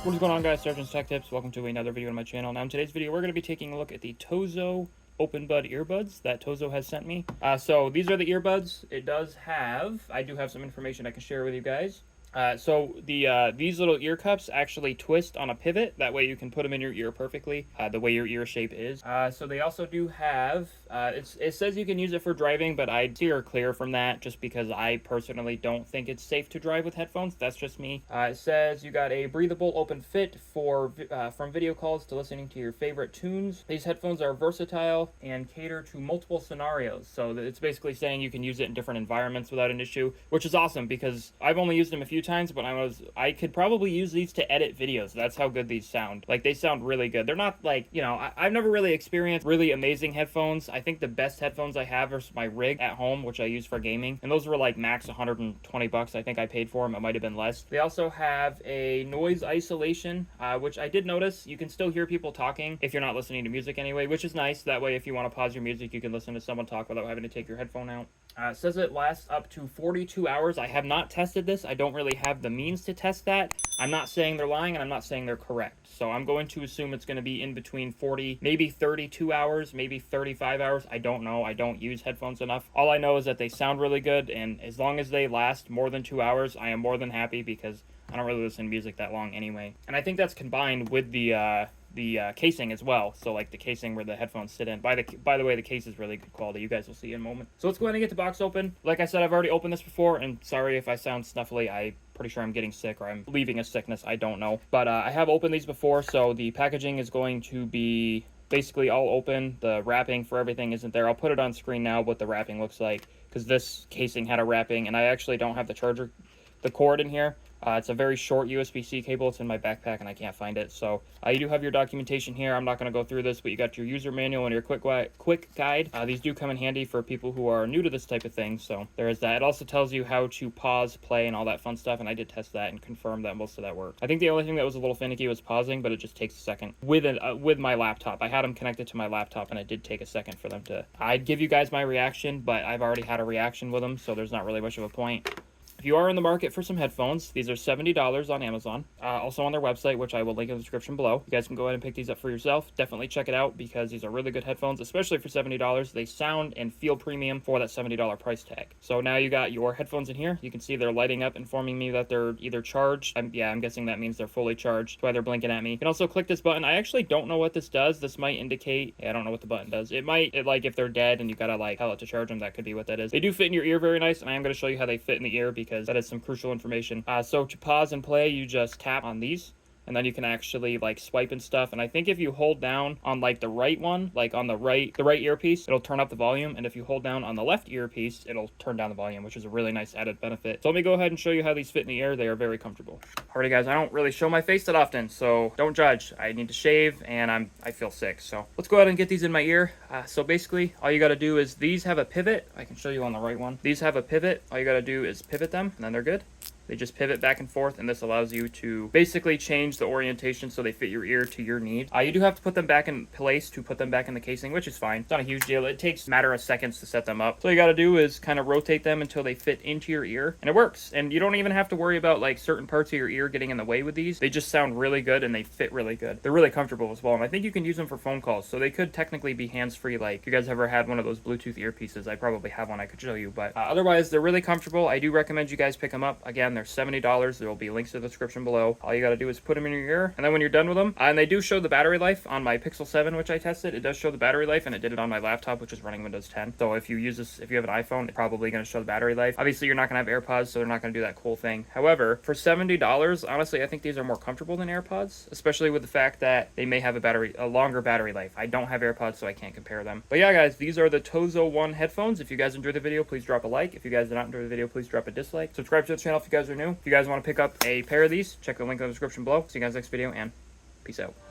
What is going on, guys? SargeantsTechTips. Welcome to another video on my channel. Now in today's video we're going to be taking a look at the TOZO Openbud earbuds that TOZO has sent me. So these are the earbuds. I do have some information I can share with you guys. These little ear cups actually twist on a pivot. That way you can put them in your ear perfectly, the way your ear shape is. So they also do have, it says you can use it for driving, but I steer clear from that just because I personally don't think it's safe to drive with headphones. That's just me. It says you got a breathable open fit for from video calls to listening to your favorite tunes. These headphones are versatile and cater to multiple scenarios. So it's basically saying you can use it in different environments without an issue, which is awesome because I've only used them a few times, but I could probably use these to edit videos. That's how good these sound. Like, they sound really good. They're not like, you know, I've never really experienced really amazing headphones. I think the best headphones I have are my rig at home, which I use for gaming, and those were like max 120 bucks. I think I paid for them. It might have been less. They also have a noise isolation, which I did notice. You can still hear people talking if you're not listening to music anyway, which is nice. That way, if you want to pause your music, you can listen to someone talk without having to take your headphone out. It says it lasts up to 42 hours. I have not tested this. I don't really have the means to test that. I'm not saying they're lying, and I'm not saying they're correct. So I'm going to assume it's going to be in between 40, maybe 32 hours, maybe 35 hours. I don't know. I don't use headphones enough. All I know is that they sound really good, and as long as they last more than 2 hours, I am more than happy because I don't really listen to music that long anyway. And I think that's combined with the casing as well. So like the casing where the headphones sit in. By the way, the case is really good quality. You guys will see in a moment. So let's go ahead and get the box open. Like I said, I've already opened this before, and sorry if I sound snuffly. I'm pretty sure I'm getting sick, or I'm leaving a sickness. I don't know. But I have opened these before, so the packaging is going to be basically all open. The wrapping for everything isn't there. I'll put it on screen now what the wrapping looks like, because this casing had a wrapping, and I actually don't have the cord in here. It's a very short USB-C cable. It's in my backpack and I can't find it. So you do have your documentation here. I'm not going to go through this, but you got your user manual and your quick guide. These do come in handy for people who are new to this type of thing. So there is that. It also tells you how to pause, play, and all that fun stuff. And I did test that and confirm that most of that worked. I think the only thing that was a little finicky was pausing, but it just takes a second with my laptop. I had them connected to my laptop, and it did take a second for them to. I'd give you guys my reaction, but I've already had a reaction with them, so there's not really much of a point. If you are in the market for some headphones, these are $70 on Amazon. Also on their website, which I will link in the description below. You guys can go ahead and pick these up for yourself. Definitely check it out because these are really good headphones, especially for $70. They sound and feel premium for that $70 price tag. So now you got your headphones in here. You can see they're lighting up, informing me that they're either charged. I'm guessing that means they're fully charged. That's why they're blinking at me. You can also click this button. I actually don't know what this does. This might indicate, I don't know what the button does. Like if they're dead and you gotta like tell it to charge them, that could be what that is. They do fit in your ear very nice, and I am going to show you how they fit in the ear because that is some crucial information. So to pause and play, you just tap on these, and then you can actually like swipe and stuff. And I think if you hold down on like the right one, like on the right earpiece, it'll turn up the volume. And if you hold down on the left earpiece, it'll turn down the volume, which is a really nice added benefit. So let me go ahead and show you how these fit in the ear. They are very comfortable. Alrighty guys, I don't really show my face that often, so don't judge. I need to shave and I feel sick. So let's go ahead and get these in my ear. So basically all you got to do is these have a pivot. I can show you on the right one. These have a pivot. All you got to do is pivot them and then they're good. They just pivot back and forth, and this allows you to basically change the orientation so they fit your ear to your need. You do have to put them back in place to put them back in the casing, which is fine. It's not a huge deal. It takes a matter of seconds to set them up. So all you got to do is kind of rotate them until they fit into your ear, and it works. And you don't even have to worry about like certain parts of your ear getting in the way with these. They just sound really good, and they fit really good. They're really comfortable as well, and I think you can use them for phone calls, so they could technically be hands-free. Like, if you guys ever had one of those Bluetooth earpieces, I probably have one I could show you, but otherwise, they're really comfortable. I do recommend you guys pick them up. Again, they're $70. There will be links to the description below. All you got to do is put them in your ear, and then when you're done with them, and they do show the battery life on my Pixel 7, which I tested. It does show the battery life, and it did it on my laptop, which is running Windows 10. So if you use this, if you have an iPhone, it's probably going to show the battery life. Obviously, you're not going to have AirPods, so they're not going to do that cool thing. However, for $70, honestly, I think these are more comfortable than AirPods, especially with the fact that they may have a longer battery life. I don't have AirPods, so I can't compare them. But yeah, guys, these are the TOZO One headphones. If you guys enjoyed the video, please drop a like. If you guys did not enjoy the video, please drop a dislike. Subscribe to the channel if you guys are new. If you guys want to pick up a pair of these, check the link in the description below. See you guys next video, and peace out.